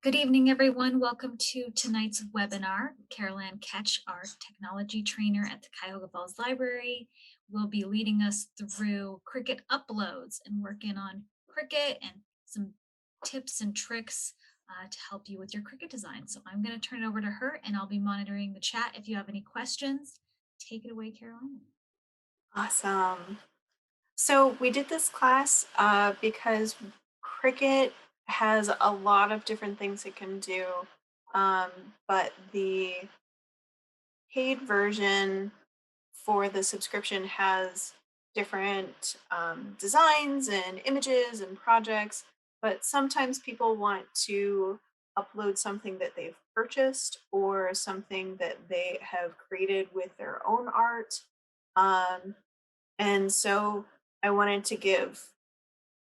Good evening, everyone. Welcome to tonight's webinar. Carol Ann Ketch, our technology trainer at the Cuyahoga Falls Library, will be leading us through Cricut Uploads and working on Cricut and some tips and tricks to help you with your Cricut design. So I'm going to turn it over to her and I'll be monitoring the chat. If you have any questions, take it away, Caroline. Awesome. So we did this class because Cricut has a lot of different things it can do, but the paid version for the subscription has different designs and images and projects, but sometimes people want to upload something that they've purchased or something that they have created with their own art. Um, and so I wanted to give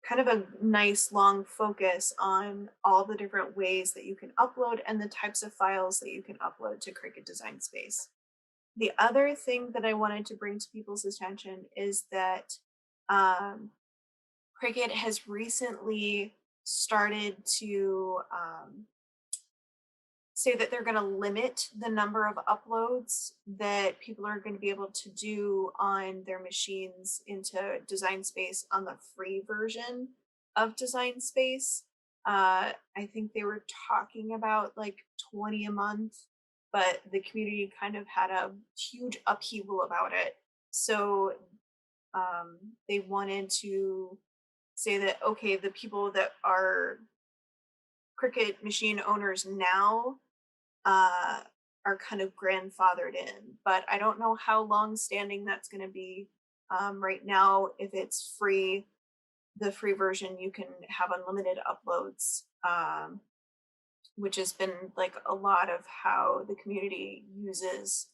kind of a nice long focus on all the different ways that you can upload and the types of files that you can upload to Cricut Design Space. The other thing that I wanted to bring to people's attention is that um, Cricut has recently started to say that they're going to limit the number of uploads that people are going to be able to do on their machines into Design Space on the free version of Design Space. I think they were talking about like 20 a month, but the community kind of had a huge upheaval about it. So they wanted to say that, okay, the people that are Cricut machine owners now uh, are kind of grandfathered in, but I don't know how long standing that's going to be. Right now, if it's free, the free version, you can have unlimited uploads, which has been like a lot of how the community uses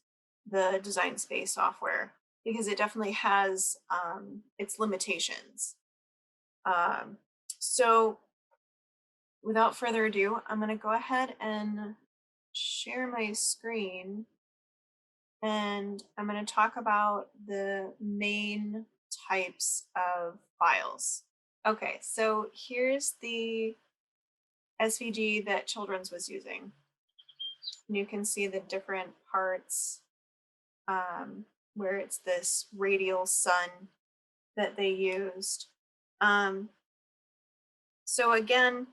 the Design Space software because it definitely has its limitations. Um, so without further ado, I'm going to go ahead and share my screen and I'm going to talk about the main types of files. Okay, so here's the SVG that Children's was using. And you can see the different parts where it's this radial sun that they used. So again,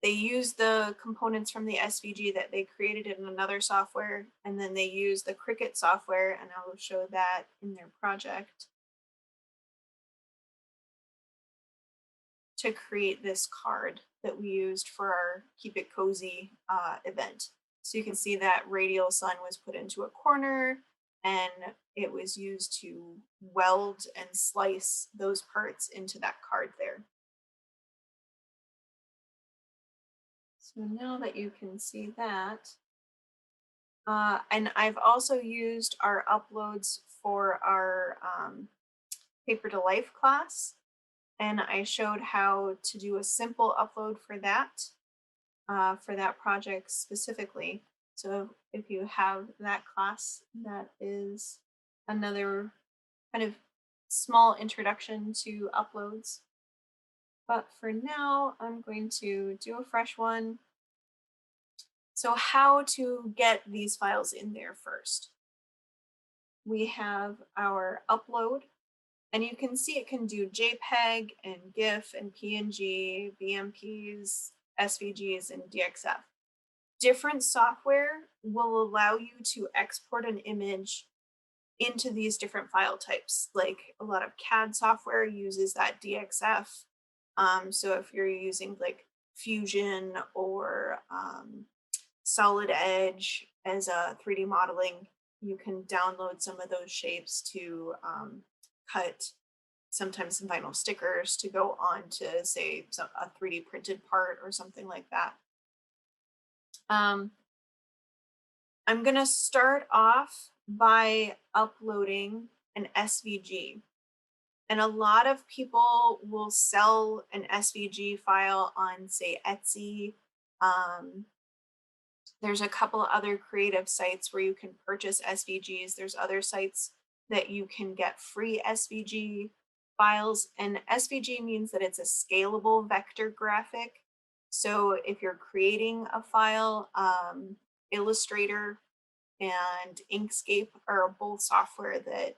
they use the components from the SVG that they created in another software, and then they use the Cricut software, and I will show that in their project, to create this card that we used for our Keep It Cozy event. So you can see that radial sun was put into a corner, and it was used to weld and slice those parts into that card there. So now that you can see that, and I've also used our uploads for our Paper to Life class, and I showed how to do a simple upload for that project specifically. So if you have that class, that is another kind of small introduction to uploads. But for now, I'm going to do a fresh one. So how to get these files in there first. We have our upload, and you can see it can do JPEG and GIF and PNG, BMPs, SVGs, and DXF. Different software will allow you to export an image into these different file types. Like a lot of CAD software uses that DXF. So if you're using like Fusion or Solid Edge as a 3D modeling, you can download some of those shapes to cut sometimes some vinyl stickers to go on to say a 3D printed part or something like that. I'm going to start off by uploading an SVG. And a lot of people will sell an SVG file on, say, Etsy. There's a couple other creative sites where you can purchase SVGs. There's other sites that you can get free SVG files. And SVG means that it's a scalable vector graphic. So if you're creating a file, Illustrator and Inkscape are both software that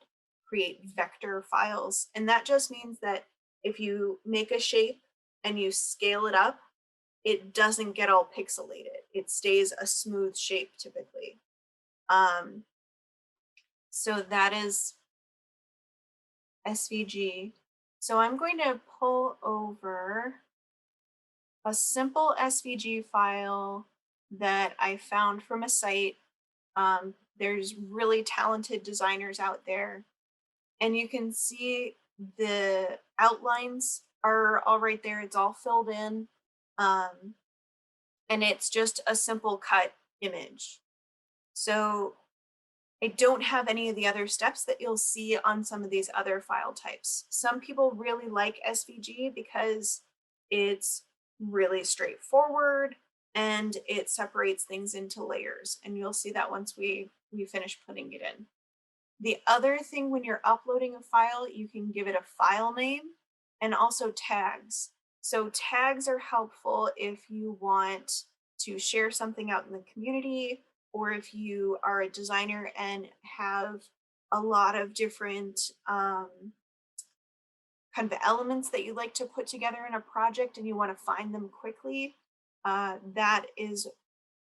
create vector files. And that just means that if you make a shape and you scale it up, it doesn't get all pixelated. It stays a smooth shape typically. Um, so that is SVG. So I'm going to pull over a simple SVG file that I found from a site. There's really talented designers out there, and you can see the outlines are all right there. It's all filled in, um, and it's just a simple cut image. So I don't have any of the other steps that you'll see on some of these other file types. Some people really like SVG because it's really straightforward and it separates things into layers. And you'll see that once we finish putting it in. The other thing when you're uploading a file, you can give it a file name and also tags. So tags are helpful if you want to share something out in the community, or if you are a designer and have a lot of different kind of elements that you like to put together in a project and you want to find them quickly. That is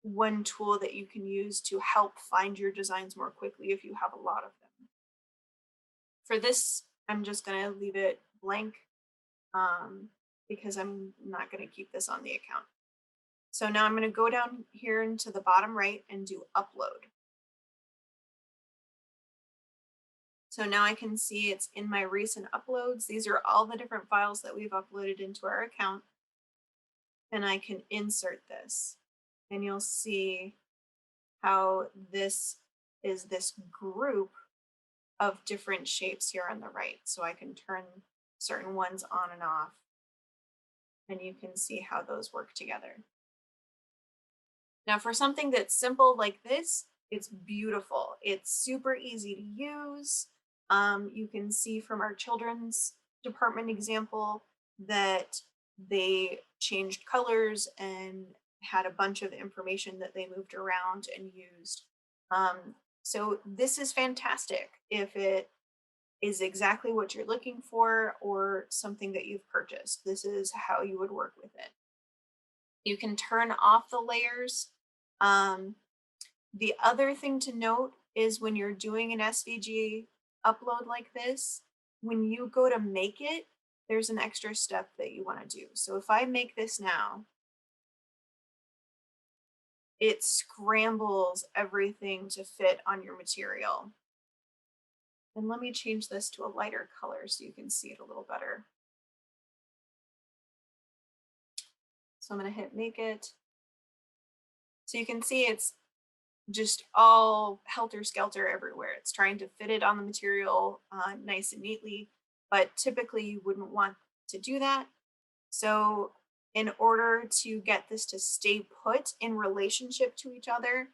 one tool that you can use to help find your designs more quickly if you have a lot of them. For this, I'm just going to leave it blank because I'm not going to keep this on the account. So now I'm going to go down here into the bottom right and do upload. So now I can see it's in my recent uploads. These are all the different files that we've uploaded into our account. And I can insert this. And you'll see how this is this group of different shapes here on the right. So I can turn certain ones on and off. And you can see how those work together. Now for something that's simple like this, it's beautiful. It's super easy to use. You can see from our children's department example that they changed colors and had a bunch of information that they moved around and used. So this is fantastic if it is exactly what you're looking for or something that you've purchased. This is how you would work with it. You can turn off the layers. The other thing to note is when you're doing an SVG upload like this, when you go to make it, there's an extra step that you want to do. So if I make this now, it scrambles everything to fit on your material. And let me change this to a lighter color so you can see it a little better. So I'm going to hit make it. So you can see it's just all helter-skelter everywhere. It's trying to fit it on the material nice and neatly, but typically you wouldn't want to do that. So in order to get this to stay put in relationship to each other,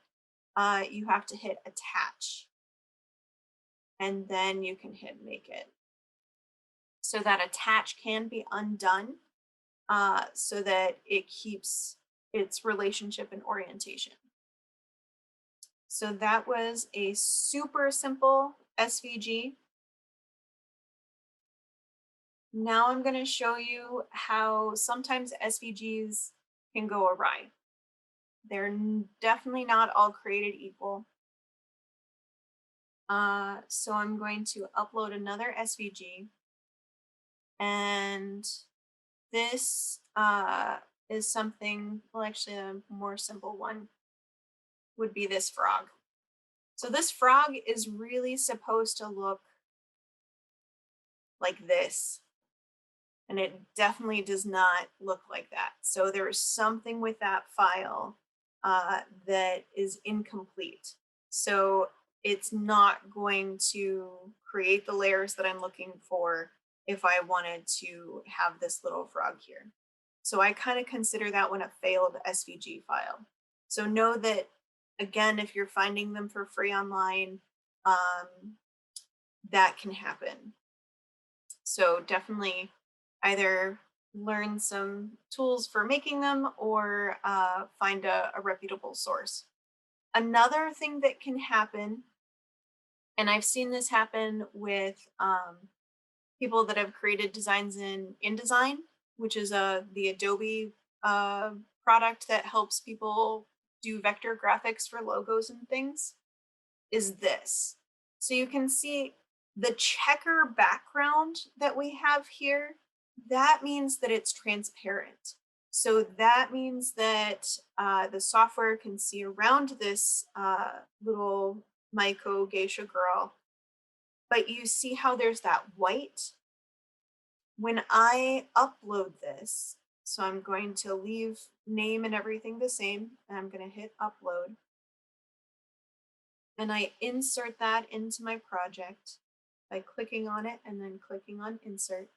you have to hit attach. And then you can hit make it. So that attach can be undone so that it keeps its relationship and orientation. So that was a super simple SVG. Now I'm going to show you how sometimes SVGs can go awry. They're definitely not all created equal. So I'm going to upload another SVG. And this is something, well, actually a more simple one would be this frog. So this frog is really supposed to look like this. And it definitely does not look like that. So there is something with that file that is incomplete. So it's not going to create the layers that I'm looking for if I wanted to have this little frog here. So I kind of consider that one a failed SVG file. So know that, again, if you're finding them for free online, that can happen. So definitely either learn some tools for making them or find a reputable source. Another thing that can happen, and I've seen this happen with people that have created designs in InDesign, which is the Adobe uh, product that helps people do vector graphics for logos and things, is this. So you can see the checker background that we have here, that means that it's transparent. So that means that the software can see around this little Maiko geisha girl. But you see how there's that white? When I upload this, so I'm going to leave name and everything the same, and I'm going to hit upload. And I insert that into my project by clicking on it and then clicking on insert.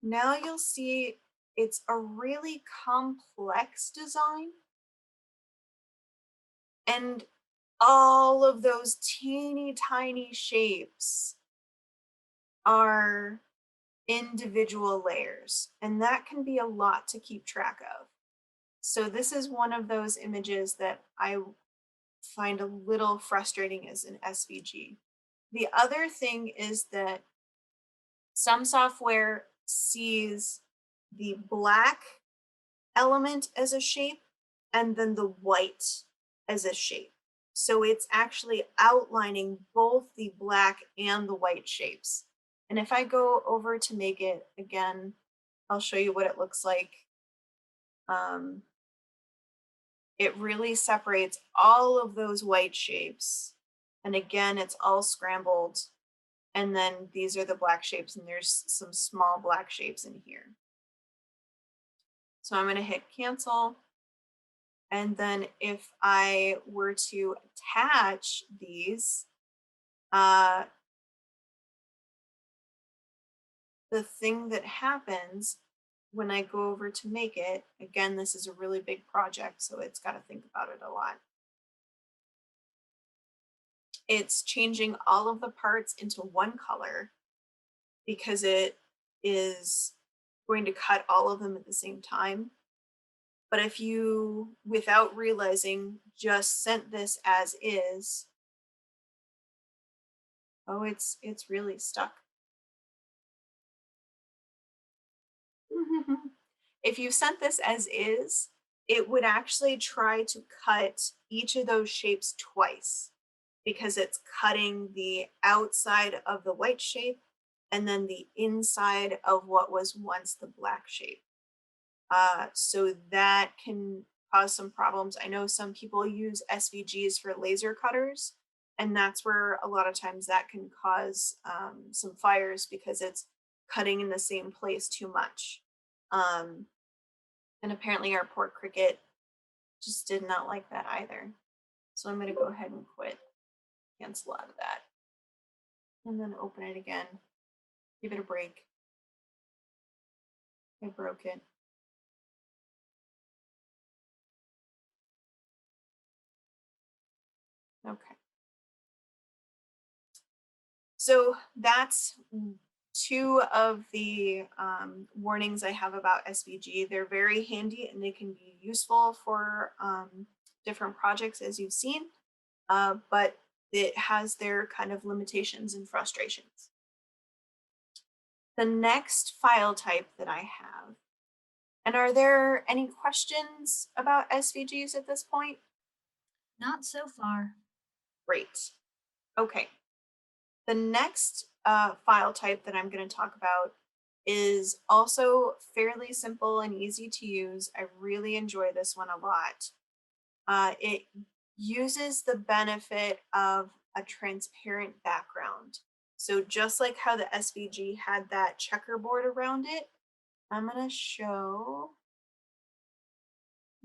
Now you'll see it's a really complex design. And all of those teeny tiny shapes are individual layers, and that can be a lot to keep track of. So this is one of those images that I find a little frustrating as an SVG. The other thing is that some software sees the black element as a shape and then the white as a shape. So it's actually outlining both the black and the white shapes. And if I go over to make it again, I'll show you what it looks like. It really separates all of those white shapes. And again, it's all scrambled. And then these are the black shapes, and there's some small black shapes in here. So I'm going to hit cancel. And then if I were to attach these, the thing that happens when I go over to make it, again, this is a really big project, so it's got to think about it a lot. It's changing all of the parts into one color because it is going to cut all of them at the same time. But if you, without realizing, just sent this as is, oh, it's really stuck. If you sent this as is, it would actually try to cut each of those shapes twice because it's cutting the outside of the white shape and then the inside of what was once the black shape. So that can cause some problems. I know some people use SVGs for laser cutters, and that's where a lot of times that can cause some fires because it's cutting in the same place too much. And apparently our poor Cricut just did not like that either. So I'm going to go ahead and quit, cancel out of that, and then open it again, give it a break. I broke it. Okay. So that's two of the warnings I have about SVG. They're very handy and they can be useful for different projects, as you've seen, but it has their kind of limitations and frustrations. The next file type that I have, and are there any questions about SVGs at this point? Not so far. Great. Okay. The next file type that I'm going to talk about is also fairly simple and easy to use. I really enjoy this one a lot. It uses the benefit of a transparent background. So just like how the SVG had that checkerboard around it, I'm going to show,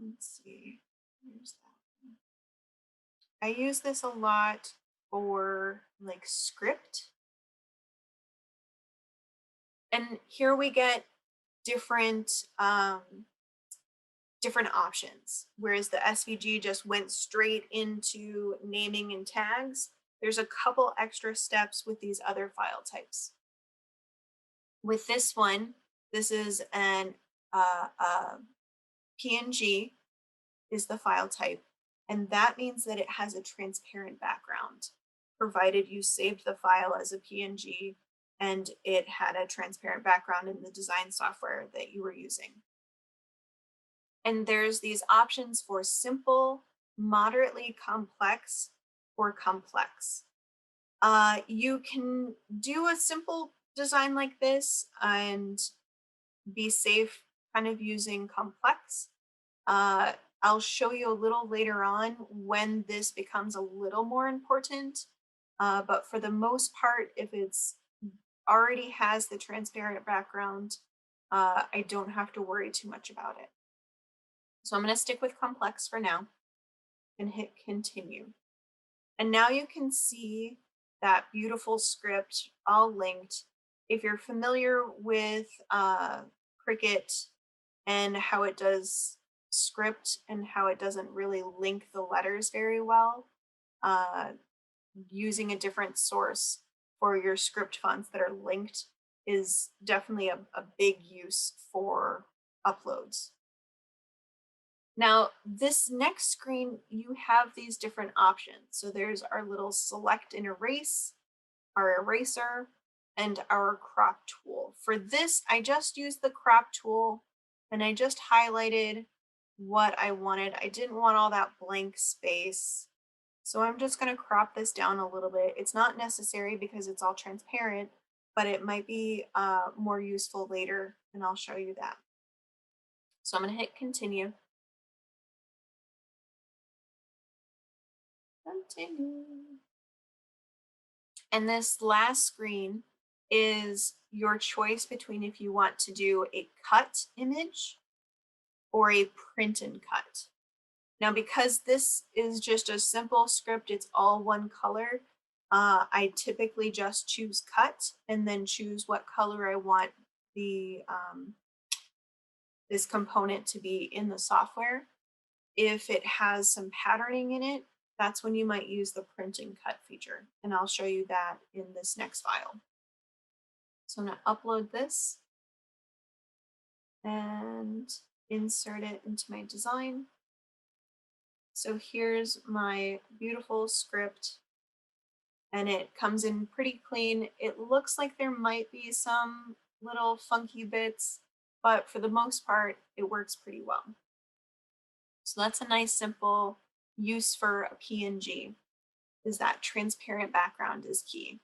let's see, here's that one. I use this a lot for like script. And here we get different different options. Whereas the SVG just went straight into naming and tags, there's a couple extra steps with these other file types. With this one, This is an PNG is the file type, and that means that it has a transparent background, provided you saved the file as a PNG and it had a transparent background in the design software that you were using. And there's these options for simple, moderately complex, or complex. You can do a simple design like this and be safe kind of using complex. Uh, I'll show you a little later on when this becomes a little more important. But for the most part, if it's already has the transparent background, I don't have to worry too much about it. So I'm going to stick with complex for now and hit continue. And now you can see that beautiful script all linked. If you're familiar with Cricut and how it does script and how it doesn't really link the letters very well, uh, using a different source for your script fonts that are linked is definitely a big use for uploads. Now, this next screen, you have these different options. So there's our little select and erase, our eraser, and our crop tool. For this, I just used the crop tool and I just highlighted what I wanted. I didn't want all that blank space. So I'm just going to crop this down a little bit. It's not necessary because it's all transparent, but it might be more useful later, and I'll show you that. So I'm going to hit continue. Continue. And this last screen is your choice between if you want to do a cut image or a print and cut. Now, because this is just a simple script, it's all one color, I typically just choose cut and then choose what color I want the this component to be in the software. If it has some patterning in it, that's when you might use the print and cut feature. And I'll show you that in this next file. So I'm going to upload this and insert it into my design. So here's my beautiful script and it comes in pretty clean. It looks like there might be some little funky bits, but for the most part, it works pretty well. So that's a nice simple use for a PNG, is that transparent background is key.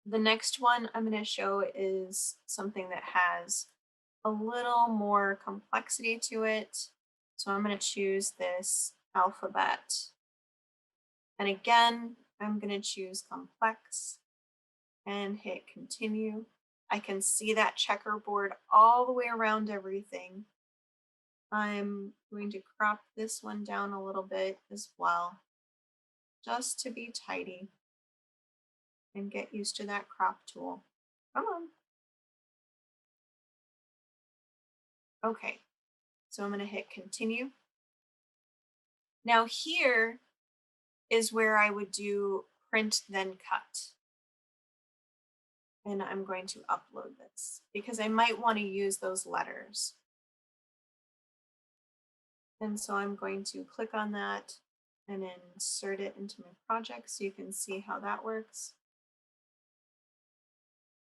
The next one I'm going to show is something that has a little more complexity to it. So I'm going to choose this alphabet. And again, I'm going to choose complex and hit continue. I can see that checkerboard all the way around everything. I'm going to crop this one down a little bit as well, just to be tidy and get used to that crop tool. Come on. Okay, so I'm going to hit continue. Now here is where I would do print then cut. And I'm going to upload this because I might want to use those letters. And so I'm going to click on that and insert it into my project so you can see how that works.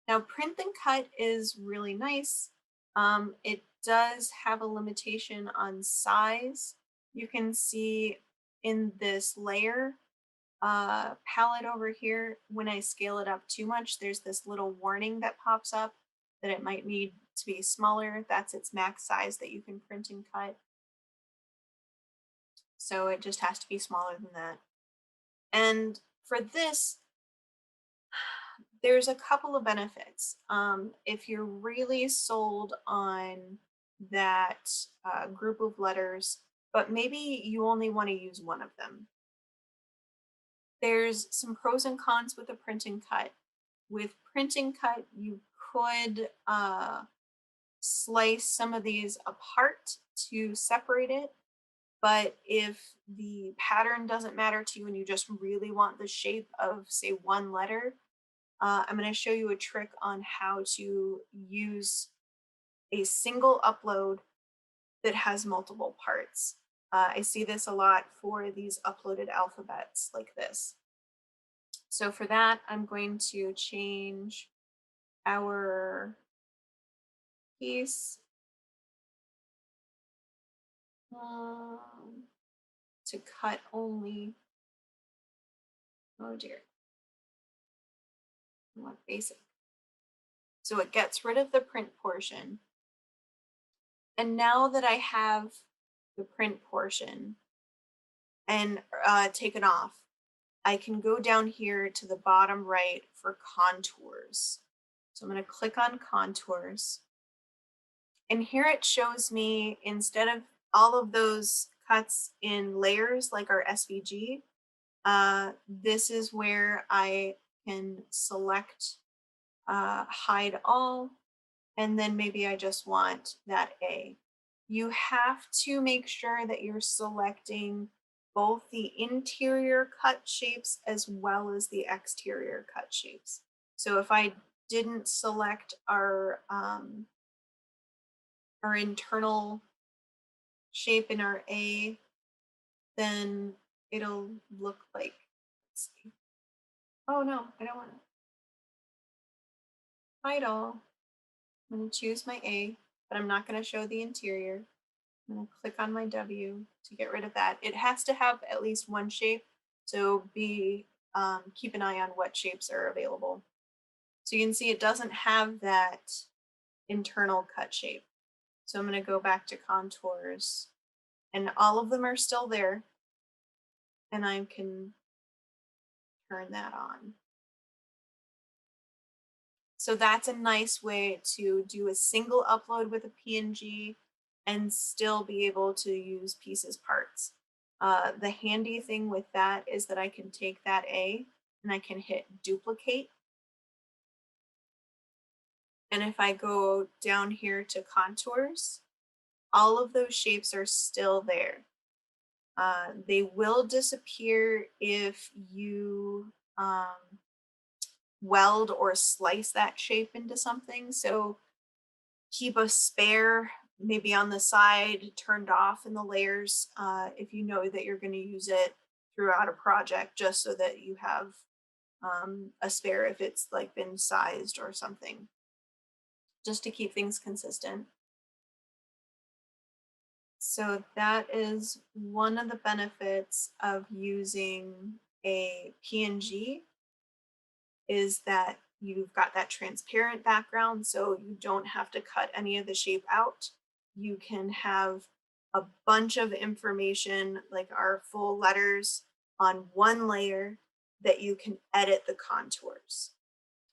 Now, print and cut is really nice. It does have a limitation on size. You can see in this layer palette over here, when I scale it up too much, there's this little warning that pops up that it might need to be smaller. That's its max size that you can print and cut. So it just has to be smaller than that. And for this, there's a couple of benefits. If you're really sold on that group of letters, but maybe you only want to use one of them, there's some pros and cons with a print and cut. With print and cut, you could slice some of these apart to separate it. But if the pattern doesn't matter to you and you just really want the shape of, say, one letter, I'm going to show you a trick on how to use a single upload that has multiple parts. I see this a lot for these uploaded alphabets like this. So for that, I'm going to change our piece to cut only. Oh dear. I want basic. So it gets rid of the print portion. And now that I have the print portion and taken off, I can go down here to the bottom right for contours. So I'm going to click on contours. And here it shows me, instead of all of those cuts in layers like our SVG, this is where I can select hide all, and then maybe I just want that A. You have to make sure that you're selecting both the interior cut shapes as well as the exterior cut shapes. So if I didn't select our internal shape in our A, then it'll look like, let's see. Oh no, I don't want to hide all. I'm going to choose my A, but I'm not going to show the interior. I'm going to click on my W to get rid of that. It has to have at least one shape, so keep an eye on what shapes are available. So you can see it doesn't have that internal cut shape. So I'm going to go back to contours, and all of them are still there, and I can turn that on. So that's a nice way to do a single upload with a PNG and still be able to use pieces parts. The handy thing with that is that I can take that A and I can hit duplicate. And if I go down here to contours, all of those shapes are still there. They will disappear if you weld or slice that shape into something. So keep a spare maybe on the side turned off in the layers if you know that you're going to use it throughout a project, just so that you have a spare if it's like been sized or something, just to keep things consistent. So that is one of the benefits of using a PNG, is that you've got that transparent background, so you don't have to cut any of the shape out. You can have a bunch of information, like our full letters, on one layer that you can edit the contours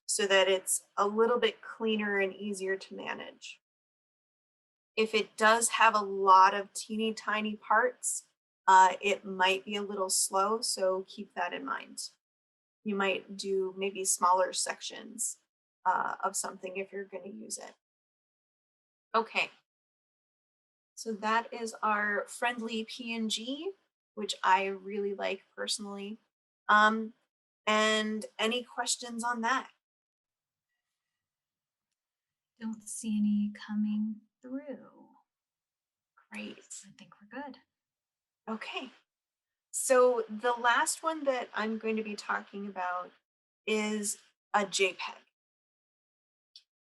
so that it's a little bit cleaner and easier to manage. If it does have a lot of teeny tiny parts, it might be a little slow, so keep that in mind. You might do maybe smaller sections of something if you're going to use it. Okay, so that is our friendly PNG, which I really like personally. And any questions on that? Don't see any coming through. Great. I think we're good. Okay. So the last one that I'm going to be talking about is a JPEG.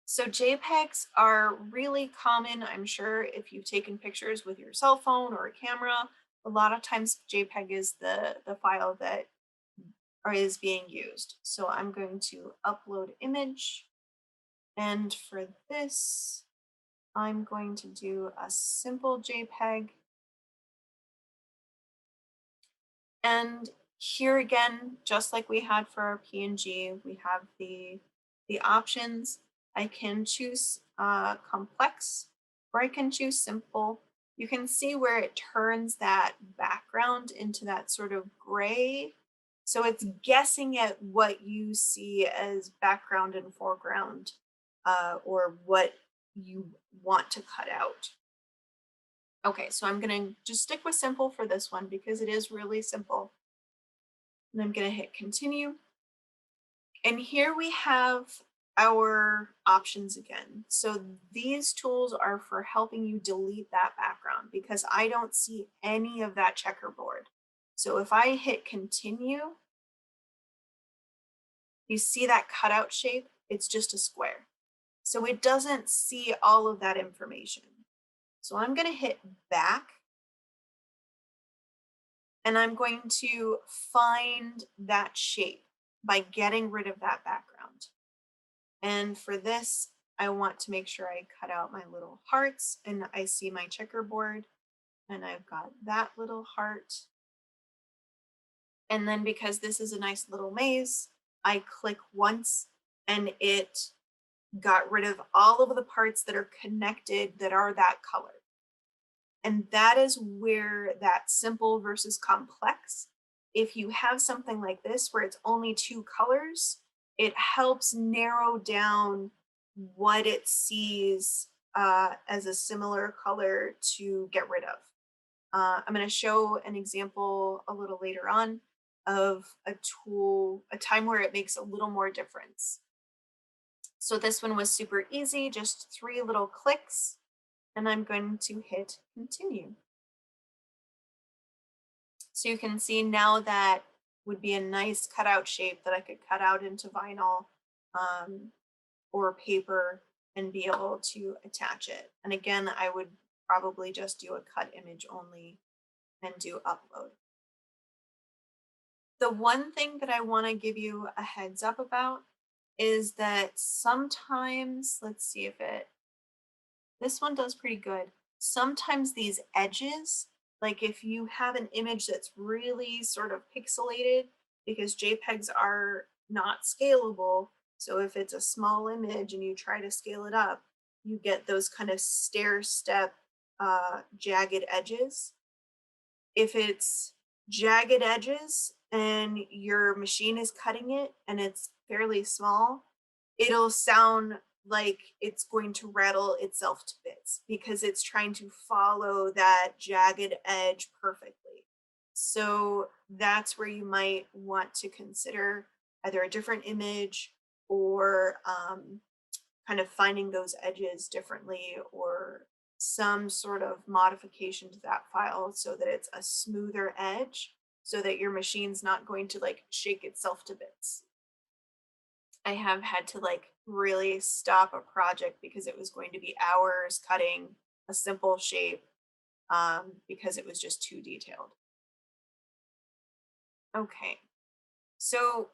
So JPEGs are really common, I'm sure, if you've taken pictures with your cell phone or a camera. A lot of times JPEG is the file that is being used. So I'm going to upload image. And for this, I'm going to do a simple JPEG. And here again, just like we had for our PNG, we have the options. I can choose complex, or I can choose simple. You can see where it turns that background into that sort of gray. So it's guessing at what you see as background and foreground, or what you want to cut out. Okay, so I'm gonna just stick with simple for this one because it is really simple. And I'm gonna hit continue. And here we have our options again. So these tools are for helping you delete that background because I don't see any of that checkerboard. So if I hit continue, you see that cutout shape? It's just a square. So it doesn't see all of that information. So I'm going to hit back and I'm going to find that shape by getting rid of that background. And for this, I want to make sure I cut out my little hearts and I see my checkerboard and I've got that little heart. And then because this is a nice little maze, I click once and it got rid of all of the parts that are connected that are that color. And that is where that simple versus complex, if you have something like this where it's only two colors, it helps narrow down what it sees as a similar color to get rid of. I'm going to show an example a little later on of a tool, a time where it makes a little more difference. So this one was super easy, just 3 little clicks, and I'm going to hit continue. So you can see now that would be a nice cutout shape that I could cut out into vinyl or paper and be able to attach it. And again, I would probably just do a cut image only and do upload. The one thing that I want to give you a heads up about is that sometimes, let's see if this one does pretty good. Sometimes these edges, like if you have an image that's really sort of pixelated, because JPEGs are not scalable. So if it's a small image and you try to scale it up, you get those kind of stair step jagged edges. If it's jagged edges and your machine is cutting it and it's fairly small, it'll sound like it's going to rattle itself to bits because it's trying to follow that jagged edge perfectly. So that's where you might want to consider either a different image or kind of finding those edges differently or some sort of modification to that file so that it's a smoother edge so that your machine's not going to like shake itself to bits. I have had to like really stop a project because it was going to be hours cutting a simple shape because it was just too detailed. Okay, so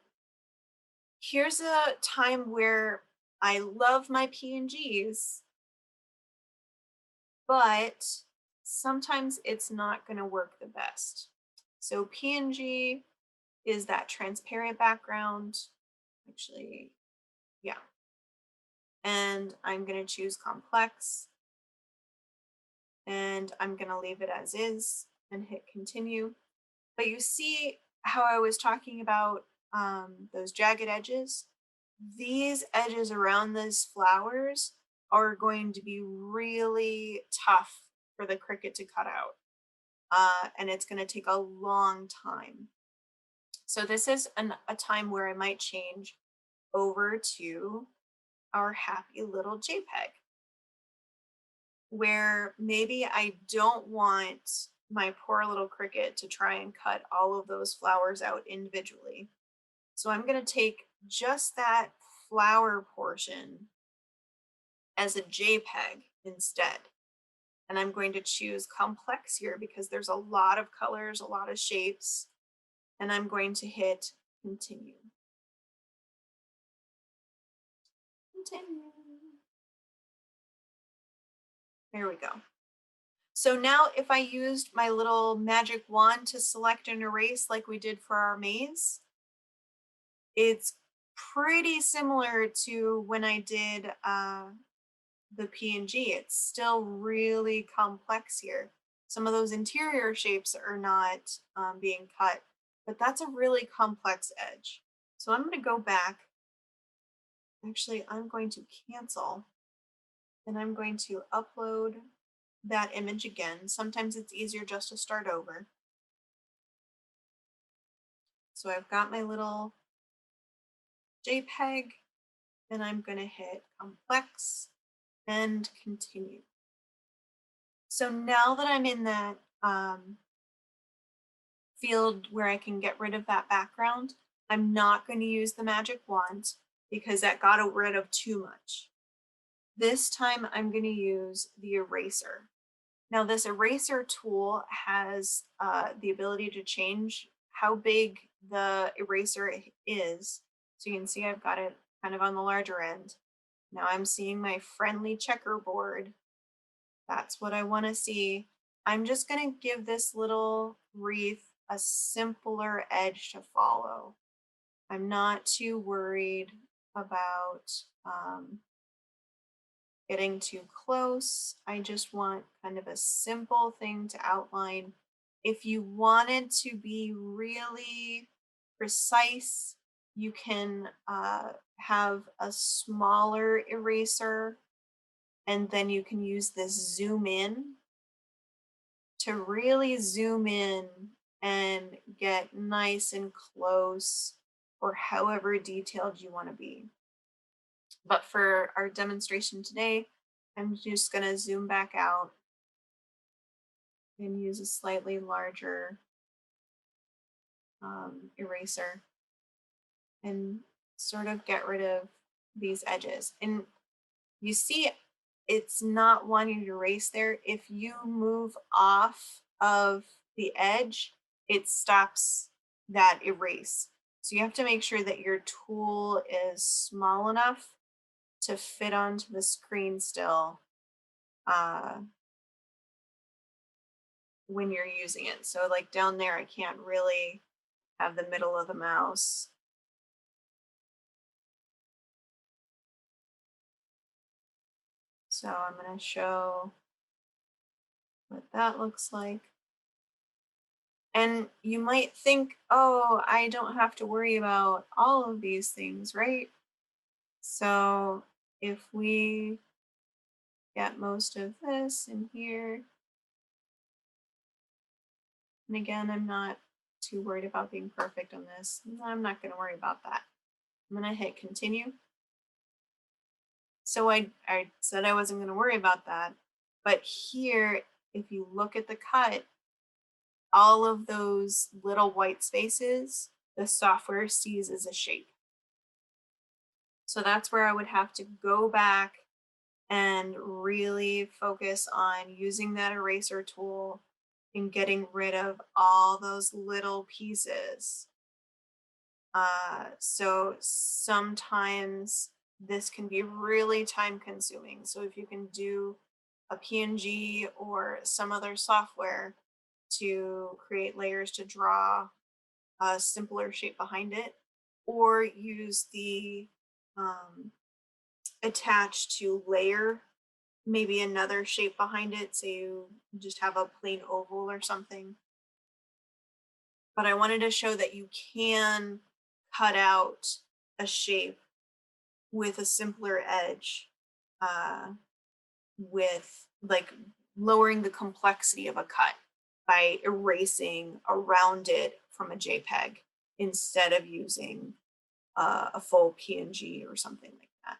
here's a time where I love my PNGs, but sometimes it's not going to work the best. So PNG is that transparent background. Actually, yeah. And I'm going to choose complex. And I'm going to leave it as is and hit continue. But you see how I was talking about those jagged edges? These edges around these flowers are going to be really tough for the Cricut to cut out. And it's going to take a long time. So this is a time where I might change over to our happy little JPEG, where maybe I don't want my poor little Cricut to try and cut all of those flowers out individually. So I'm going to take just that flower portion as a JPEG instead. And I'm going to choose complex here because there's a lot of colors, a lot of shapes, and I'm going to hit continue. Continue. There we go. So now if I used my little magic wand to select and erase like we did for our maze, it's pretty similar to when I did the PNG. It's still really complex here. Some of those interior shapes are not being cut, but that's a really complex edge. So I'm going to go back. Actually, I'm going to cancel and I'm going to upload that image again. Sometimes it's easier just to start over. So I've got my little JPEG, and I'm going to hit complex and continue. So now that I'm in that field where I can get rid of that background, I'm not going to use the magic wand because that got rid of too much. This time I'm going to use the eraser. Now this eraser tool has the ability to change how big the eraser is. So you can see I've got it kind of on the larger end. Now I'm seeing my friendly checkerboard. That's what I want to see. I'm just going to give this little wreath a simpler edge to follow. I'm not too worried about getting too close. I just want kind of a simple thing to outline. If you wanted to be really precise, you can have a smaller eraser, and then you can use this zoom in to really zoom in and get nice and close or however detailed you want to be. But for our demonstration today, I'm just going to zoom back out and use a slightly larger eraser and sort of get rid of these edges. And you see it's not wanting to erase there. If you move off of the edge, it stops that erase. So you have to make sure that your tool is small enough to fit onto the screen still when you're using it. So like down there, I can't really have the middle of the mouse. So I'm going to show what that looks like. And you might think, oh, I don't have to worry about all of these things, right? So if we get most of this in here, and again, I'm not too worried about being perfect on this. I'm not going to worry about that. I'm going to hit continue. So I said I wasn't going to worry about that. But here, if you look at the cut, all of those little white spaces, the software sees as a shape. So that's where I would have to go back and really focus on using that eraser tool and getting rid of all those little pieces. So sometimes this can be really time consuming. So if you can do a PNG or some other software to create layers to draw a simpler shape behind it, or use the attach to layer maybe another shape behind it, so you just have a plain oval or something. But I wanted to show that you can cut out a shape with a simpler edge, with like lowering the complexity of a cut by erasing around it from a JPEG instead of using a full PNG or something like that.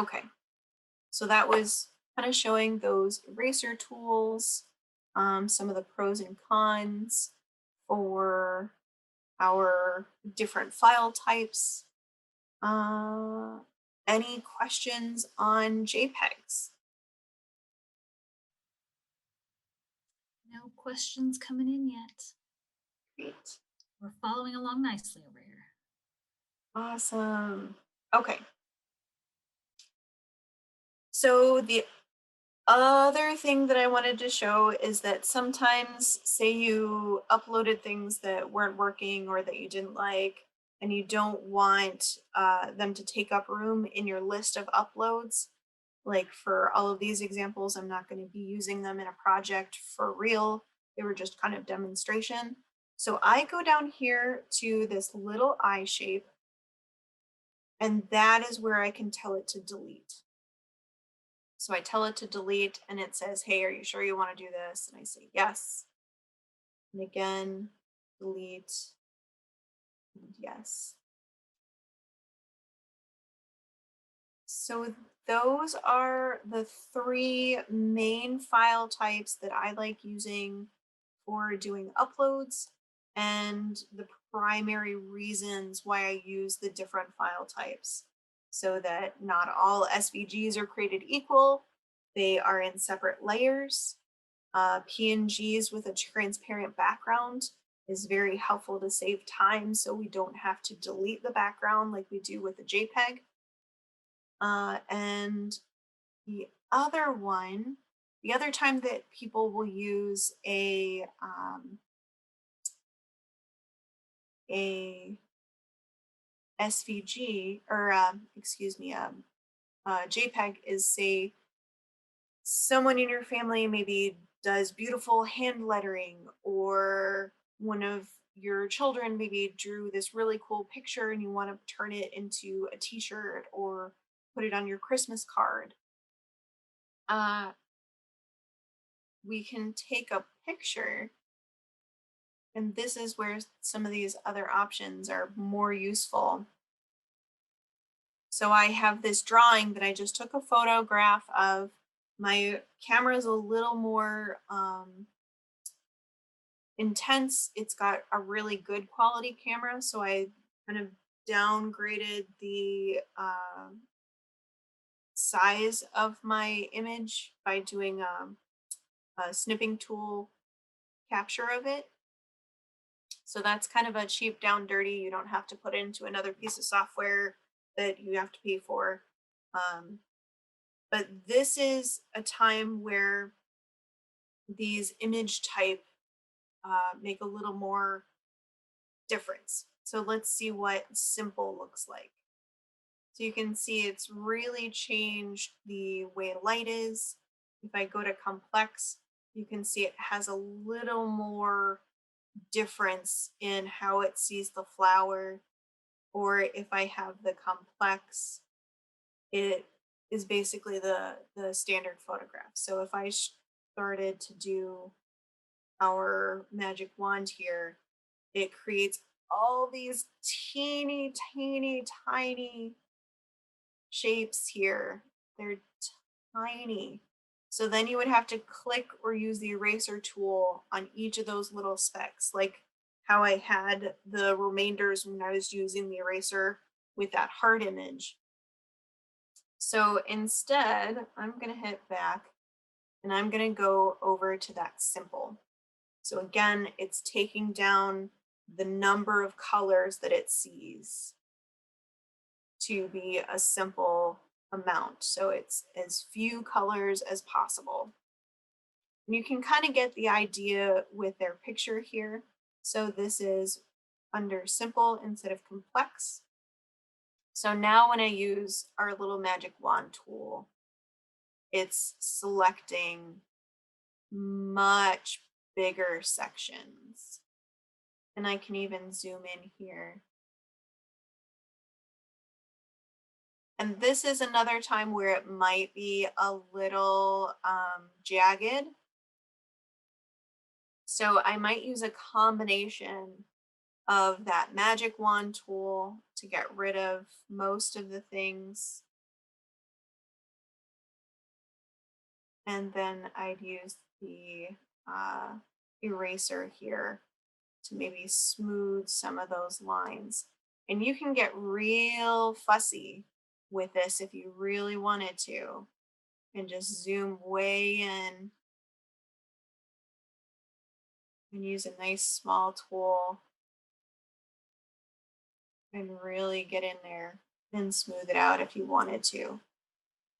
Okay, so that was kind of showing those eraser tools, some of the pros and cons for our different file types. Any questions on JPEGs? No questions coming in yet. Great. We're following along nicely over here. Awesome. Okay. So the other thing that I wanted to show is that sometimes, say you uploaded things that weren't working or that you didn't like, and you don't want them to take up room in your list of uploads. Like for all of these examples, I'm not going to be using them in a project for real. They were just kind of demonstration. So I go down here to this little eye shape, and that is where I can tell it to delete. So I tell it to delete and it says, hey, are you sure you want to do this? And I say yes. And again, delete, and yes. So those are the three main file types that I like using for doing uploads and the primary reasons why I use the different file types so that not all SVGs are created equal. They are in separate layers. PNGs with a transparent background is very helpful to save time so we don't have to delete the background like we do with a JPEG. And the other one, the other time that people will use a SVG or excuse me, JPEG is say someone in your family maybe does beautiful hand lettering, or one of your children maybe drew this really cool picture and you want to turn it into a t-shirt or put it on your Christmas card. Uh, we can take a picture, and this is where some of these other options are more useful. So I have this drawing that I just took a photograph of. My camera is a little more intense. It's got a really good quality camera, so I kind of downgraded the size of my image by doing a snipping tool capture of it. So that's kind of a cheap down dirty. You don't have to put into another piece of software that you have to pay for. Um, but this is a time where these image type make a little more difference. So let's see what simple looks like. So you can see it's really changed the way light is. If I go to complex, you can see it has a little more difference in how it sees the flower. Or if I have the complex, it is basically the standard photograph. So if I started to do our magic wand here, it creates all these teeny, teeny, tiny shapes here. They're tiny. So then you would have to click or use the eraser tool on each of those little specks, like how I had the remainders when I was using the eraser with that heart image. So instead, I'm going to hit back and I'm going to go over to that simple. So again, it's taking down the number of colors that it sees to be a simple amount. So it's as few colors as possible. And you can kind of get the idea with their picture here. So this is under simple instead of complex. So now when I use our little magic wand tool, it's selecting much bigger sections. And I can even zoom in here. And this is another time where it might be a little jagged. So I might use a combination of that magic wand tool to get rid of most of the things. And then I'd use the eraser here to maybe smooth some of those lines. And you can get real fussy with this if you really wanted to, and just zoom way in and use a nice small tool and really get in there and smooth it out if you wanted to.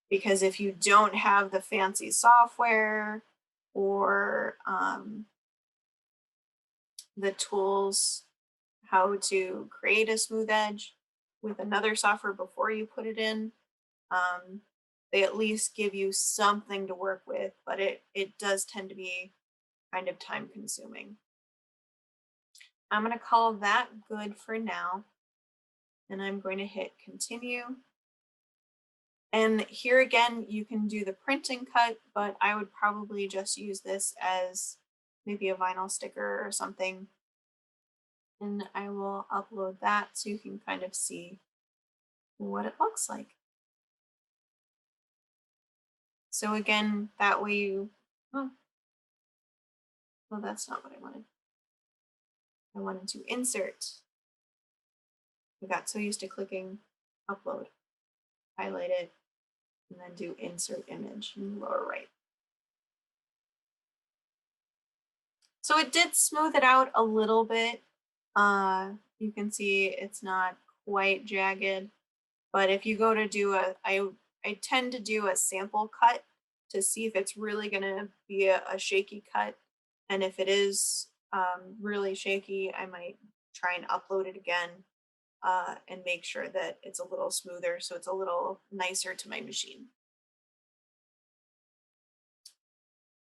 Because if you don't have the fancy software or the tools how to create a smooth edge with another software before you put it in, they at least give you something to work with, but it does tend to be kind of time consuming. I'm going to call that good for now, and I'm going to hit continue. And here again, you can do the print and cut, but I would probably just use this as maybe a vinyl sticker or something. And I will upload that so you can kind of see what it looks like. So again, that way you, oh, well, that's not what I wanted. I wanted to insert. I got so used to clicking upload, highlight it, and then do insert image in the lower right. So it did smooth it out a little bit. You can see it's not quite jagged, but if you go to do I tend to do a sample cut to see if it's really gonna be a shaky cut. And if it is really shaky, I might try and upload it again and make sure that it's a little smoother so it's a little nicer to my machine.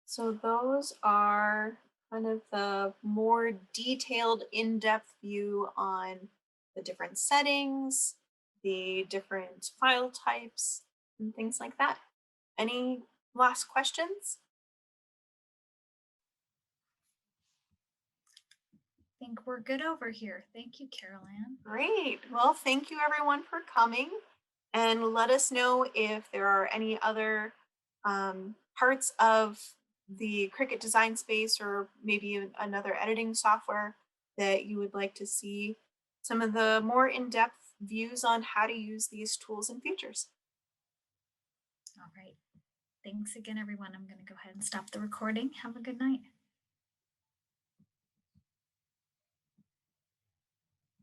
So those are kind of the more detailed, in-depth view on the different settings, the different file types, and things like that. Any last questions? I think we're good over here. Thank you, Carol Ann. Great. Well, thank you everyone for coming. And let us know if there are any other parts of the Cricut Design Space or maybe another editing software that you would like to see some of the more in-depth views on how to use these tools and features. All right. Thanks again, everyone. I'm going to go ahead and stop the recording. Have a good night.